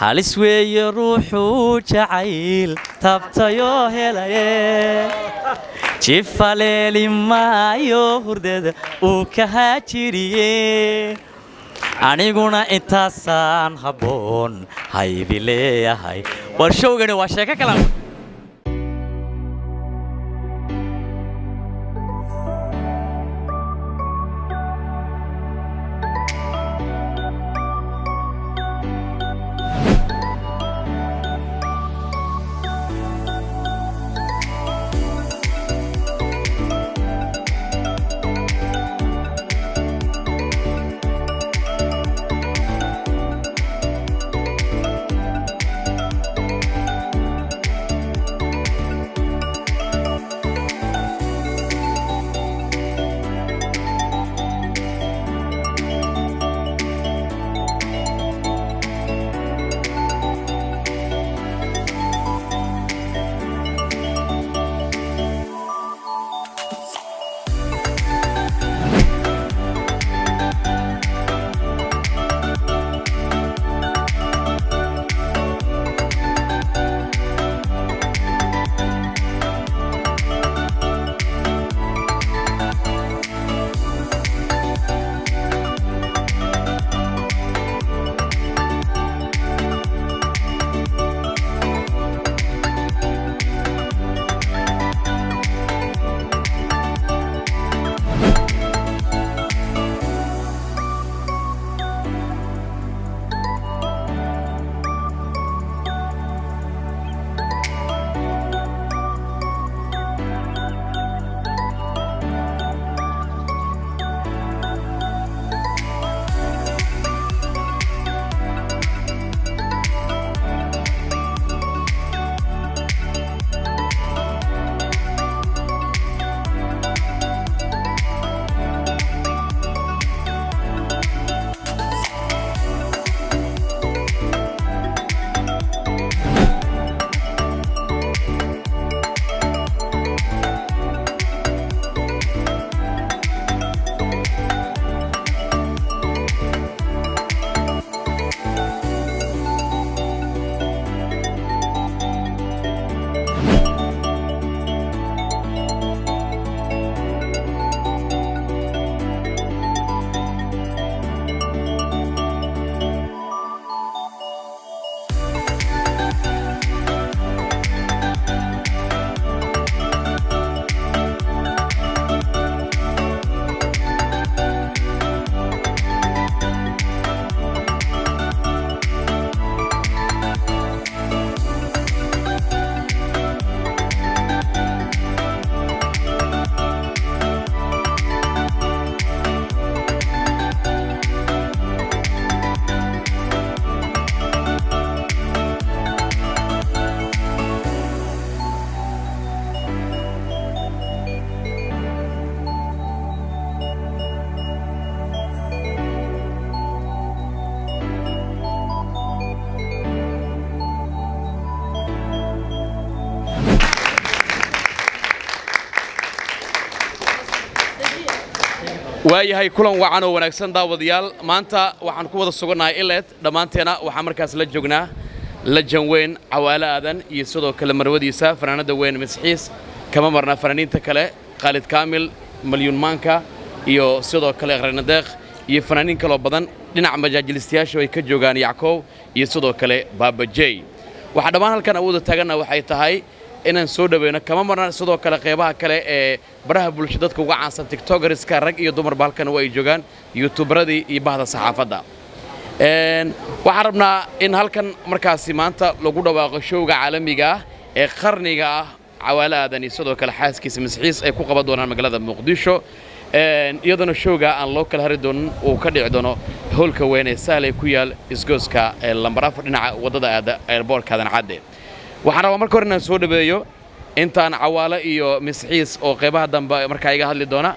halis weeye ruuxu jacayl tabtayo helaye jifaleeli maayo hurdada uu ka haajiriye aniguna intaasaan habboon haydi leeyahay war showgani waa sheeko kala waayahay kulan wacan oo wanaagsan daawadayaal maanta waxaan ku wada suganahay ileed dhamaanteena waxaan markaas la joognaa lajan weyn cawaale aadan iyo sidoo kale marwadiisa fanaanada weyn misxiis kama marna fanaaniinta kale Khalid Kaamil Malyun Maanka iyo sidoo kale Qarnadeeq iyo fanaaniin kale badan dhinaca majaajilistayaasha ay ka joogaan Yacoob iyo sidoo kale Baba Jay waxa dhamaan halkan awood taagana waxay tahay inaan soo dhaweeyno kama marna sidoo kale qeybaha kale ee baraha bulshada dadka uga caansan TikTokerska rag iyo dumar balkan way joogaan YouTuberadii iyo bahda saxaafadda waxaan rabnaa in halkan markaasi maanta lagu dhawaaqo showga caalamiga ah ee qarniga ah cawaale aadan iyo sidoo kale xaaskiisa misxiis ay ku qaban doonaan magaalada Muqdisho iyadana showga aan loo kala hari doonin uu ka dhici doono hoolka weyn ee Sahle ku yaal isgooska lambar 4 dhinaca wadada aada airportka Aadan Cadde waxaan rabaa marka hore inaan soo dhaweeyo intaan cawaale iyo misxiis oo qeybaha dambe markaa iga hadli doona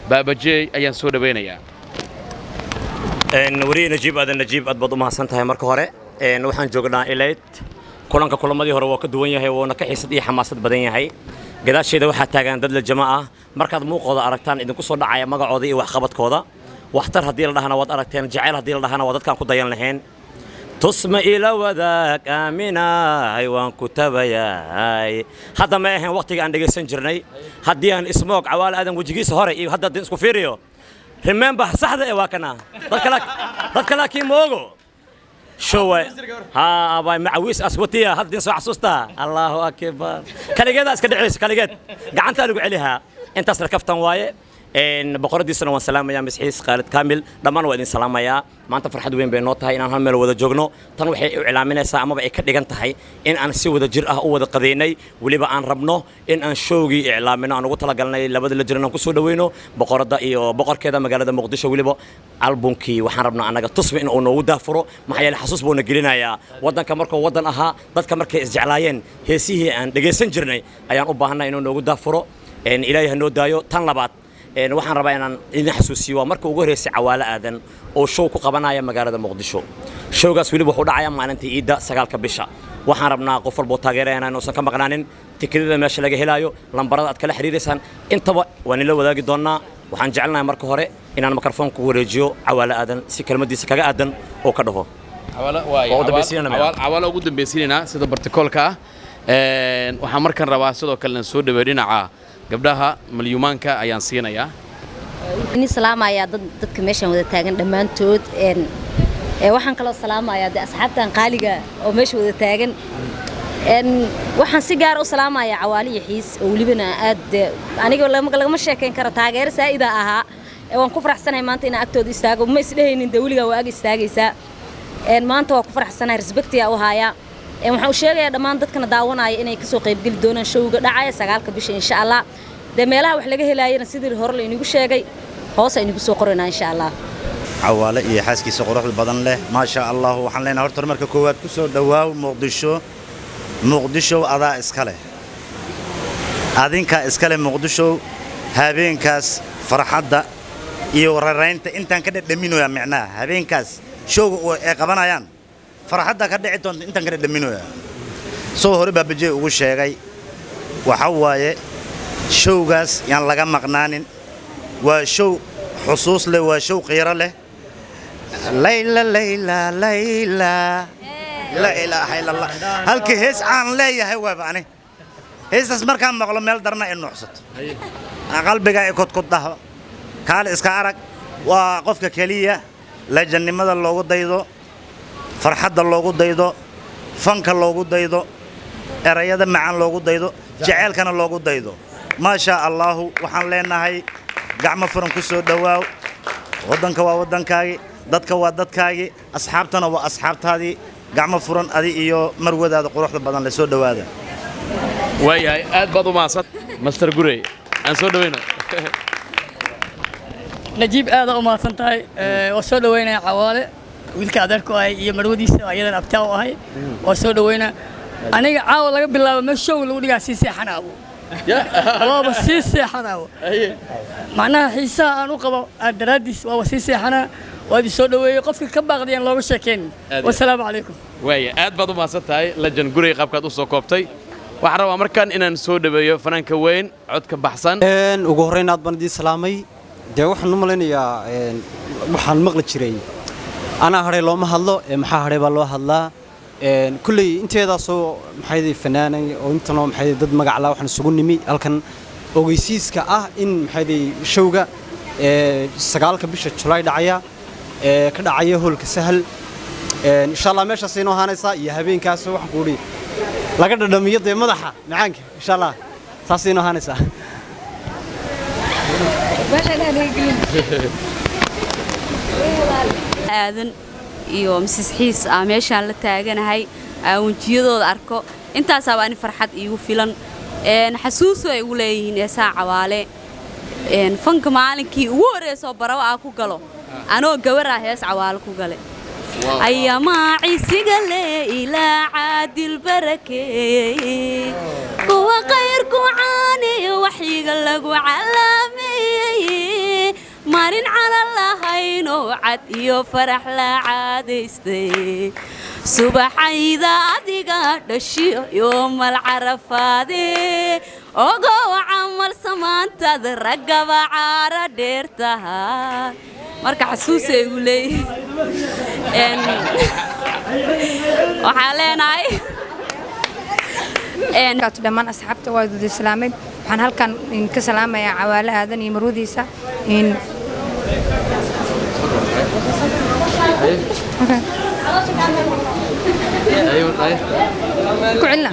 Baba Jay ayaan soo dhaweynayaa wariye Najiib aad baad u mahadsantahay marka hore waxaan joognaa Ileed kulanka kulamadii hore waa ka duwan yahay oo ka xiisad iyo xamaasad badan yahay gadaasheeda waxa taagan dad la jamaa markaad muuqooda aragtaan idinku soo dhacaya magacooda iyo wax qabadkooda waxtar hadii la dhahana waad aragteen jacayl hadii la dhahana waa dadkan ku dayan lahayn tusma ila wadaag aaminaay waan ku tabayaay hadda ma ahayn waqtiga aan dhageysan jirnay haddii aan ismoog cawaale aadan wejigiisa hore iyo hadda isku fiiriyo remember saxda ee waa kana dadka laakiin moogo شو ها باي معويس اسوتيا هذه صح حسوستا الله اكبر كليجاد اسكد عيس كليجاد قعنت لو عليها انت اصلا كفتن وايه ان بقردي سنه والسلام يا مسحيس خالد كامل دمان وادين سلام يا ما انت فرحد وين بينو tahay inaan hal meel wada joogno tan waxay u cilaaminaysaa ama ay ka dhigan tahay in aan si wada jir ah u wada qadeynay waliba aan rabno in aan showgii iclaamino aan ugu talagalnay labada la jirnaan ku soo dhaweyno boqorada iyo boqorkeeda magaalada Muqdisho waliba albumkii waxaan rabnaa anaga tusba in uu noogu daafuro maxay yahay xasuus boona gelinayaa wadanka markoo wadan ahaa dadka markay isjeclaayeen heesihii aan dhageysan jirnay ayaan u baahanay inuu noogu daafuro in ilaahay noo daayo tan labaad waxaan rabaa inaan idin xasuusiyo marka ugu horeysay cawaale aadan oo show ku qabanaya magaalada Muqdisho showgaas waliba wuxuu dhacayaa maalintii Ciidda 9 bisha waxaan rabnaa qof walba taageerayna inuu ka maqnaanin tikidada meesha laga helayo lambarada aad kala xiriiraysan intaba waan la wadaagi doonaa waxaan jecelnahay marka hore inaan mikrofoonka ku wareejiyo cawaale aadan si kelmadiisa kaga aadan oo ka dhaho cawaale ugu dambaysiinayna sida bartikoolka ah waxaan markan rabaa sidoo kale soo dhaweey dhinaca gabdhaha malyuumaanka ayaan siinayaa إني سلام يا ضد كمشان وذا تاجن دمان تود waxaan kaloo salaamayaa asxaabtan qaaliga oo meesha wada taagan waxaan si gaar ah u salaamayaa cawaali xiis oo walibana aad aniga lagama sheekeyn karo taageer saa'ida ahaa waan ku faraxsanahay maanta in agtooda istaago ma isdhehaynin dawliga waa ag istaagaysa maanta waa ku faraxsanahay respect ya u haya waxaan u sheegayaa dhammaan dadkana daawanaya inay ka soo qayb gali doonaan showga dhacaya 9 bisha insha Allah meelaha wax laga helaayana sidii hore la inagu sheegay hoos ay inagu soo qoranaa insha Allah cawaale iyo xaaskiisa quruxda badan leh ma sha Allah waxaan leenahay horta marka koowaad ku soo dhawaaw Muqdisho adaa iska leh adinka iska leh Muqdisho habeenkaas farxadda iyo raraynta intaan ka dhadhaminooya macnaa habeenkaas showga ay qabanayaan farxadda ka dhici doonta intaan ka dhadhaminooya soo hore baabaje ugu sheegay waxa waaye showgaas yaan laga maqnaanin waa show xusuus leh waa show qiiro leh layla layla layla la ilaaha illa allah halkii hees aan leeyahay waabani heesas markaan maqlo meel darna in nuxsato qalbiga ay kodkod dhaho kaal iska arag waa qofka kaliya la jannimada loogu daydo farxadda loogu daydo fanka loogu daydo erayada macaan loogu daydo jaceelkana loogu daydo ما شاء الله وحن لنا هاي قعمة فرن كسر دواو ودنك ودنكاي دتك ودتكاي أصحابتنا وأصحابت هذه قعمة فرن هذه إيو مرود هذا قروح البدن لسود دواده وياي أد بدو ماسات مستر جوري أنسود دوينه نجيب هذا وما سنتهاي وسود دوينه عوالة ويلك أدركوا هاي يمرودي سوا أيضا أبتاعه هاي وسود دوينه أنا عاول بالله ما الشغل ودي قاسي سيحنا أبو والله بس سيحنا معناها حيسا أنا قبل الدراديس وسيحنا وهذه سود ويقف كبا غديان لو شكين والسلام عليكم ويا أد بدو ماسات هاي لجن جوري قاب كاتو سوكوبتي وحرام أمريكان إن سود بيو فنان كوين عد كبحسن وجوهرين عد بندي سلامي ده وحنا نملين يا وحنا مغلط شري أنا هري لو ما هلا محاري بالله هلا كل أنت هذا صو محيدي فناني وأنت نوع محيدي ضد مقعلة وحنا سجون نمي لكن أوجيسيس كأه إن محيدي شوجا سجال كبيش تلاقي دعية كده عيه هو الكسهل إن شاء الله ماشي سينو هانيسا يهبين كاسو حقولي لكن الدمية دي مدحة معك إن شاء الله ساسينو هانيسا آذن iyo Mrs. Xiis meeshaan la taaganahay wajiyadooda arko intaas aan farxad iigu filan xasuus ay u leeyihiin heesaa cawaale fanka maalinkii ugu horeeyay barawa ku galo anoo gabar ah hees cawaale ku gale ayama ciisiga le ila caadil barakee kuwa qayrku caani waxyiga lagu calaamay مارين على الله هينو عد يو فرح لا عادستي صبح إذا أديقا دشي يوم العرفادي أوغو عمل سمان تذرق بعارة ديرتها مركا حسوسي يقولي waxaan leenahay dhammaan asxaabta waa wada islaamay waxaan halkan ka salaamayaa Cawaale Aadan iyo marwadiisa كلنا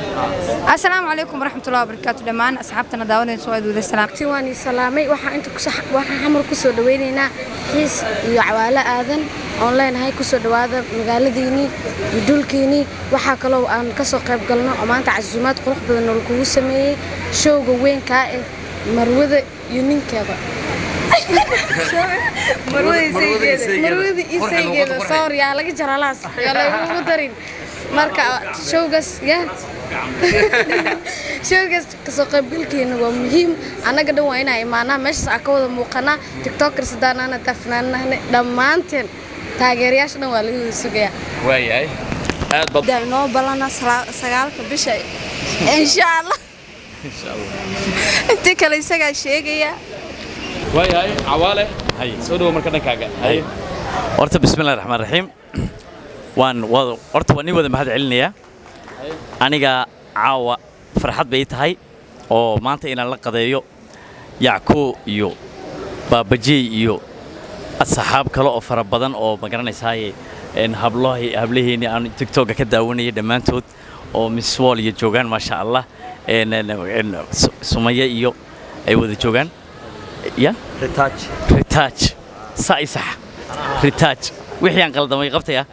السلام عليكم ورحمة الله وبركاته دمان أصحابتنا داودين سواد وذا السلام تواني سلامي وحا أنت وحا حمر كسر دوينينا حيس يعوالا آذن أونلاين هاي كسر دواذا مقالة ديني يدولكيني وحا كلو أن كسر قيب قلنا وما أنت عزومات قروح بدن الكوو سمي شو قوين كائن مروذة يونين كذا مروذة إيسايجيدا صار يا لقي جرالاس يلا يقولوا دارين marka showgas kasoo qaybgalkeena waa muhiim anaga dhan waa inay imaanaa meeshaas aan ka wada muuqanaa tiktokers daanana tafnaanana dhammaanteen taageerayaasha dhan waa laga wada sugayaa waayahay aad bad noo balana 9 bisha insha Allah inta kale isaga sheegaya waayahay Cawaale hay soo dhaw marka dhankaaga hay horta bismillaahir rahmaanir rahiim horta waan wada mahad celinayaa aniga caawa farxad bay tahay oo maanta inaan la qadeeyo Yacko iyo Baabajey iyo asxaab kale oo fara badan oo ma garanaysaay hablaheeni aan TikTok ka daawanayay dhamaantood oo Miss Wall iyo joogan ma sha Allah Sumaya iyo ay wada joogan ya retouch sax retouch wixii aan qaldamay qabtaya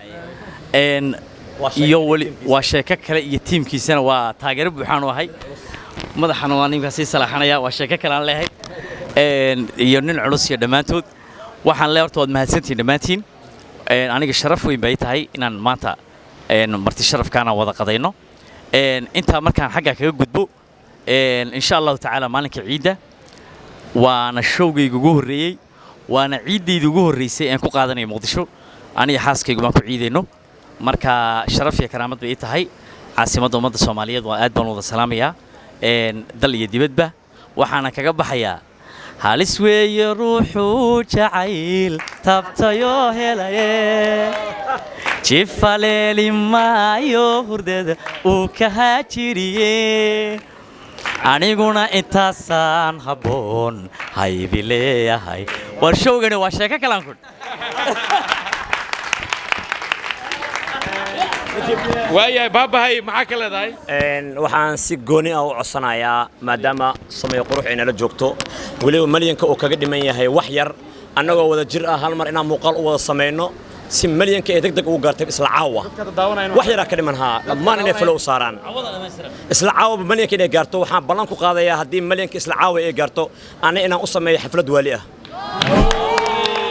iyo wali waa sheeko kale iyo teamkiisana waa taageero buuxaan u ahay madaxana waa ninka si salaaxanaya waa sheeko kale aan leeyahay iyo nin culus iyo dhamaantood waxaan leeyahay horta waad mahadsantiin dhamaantiin aniga sharaf weyn bay tahay inaan maanta marti sharafkaana wada qadayno inta markaan xagga kaga gudbo insha Allah ta'ala maalinka ciida waana showgayga ugu horeeyay waana ciidayda ugu horeysay aan ku qaadanay Muqdisho aniga xaaskaygu baan ku ciideyno marka sharaf iyo karaamad bay tahay caasimadda ummadda Soomaaliyeed waa aad baan wada salaamayaa dal iyo dibadba waxaana kaga baxayaa halis weeye ruuxu jacayl tabtayo helaye jifaleeli maayo hurdada uu ka haajiriye aniguna intaasaan habboon haybi leeyahay war showgani waa sheeko kalaan ku waayahay baabahay maxaa ka leedahay waxaan si gooni ah u codsanayaa maadaama Sumaya qurux inala joogto waliba malyanka oo kaga dhiman yahay wax yar annagoo wada jir ah hal mar inaan muuqaal u wada sameeyno si malyanka ay degdeg ugu gaartay isla caawa wax yar ka dhiman dhammaan inay falo u saaraan isla caawa malyanka inay gaarto waxaan ballan ku qaadayaa haddii malyanka isla caawa ay gaarto ana inaan u sameeyo xaflad waali ah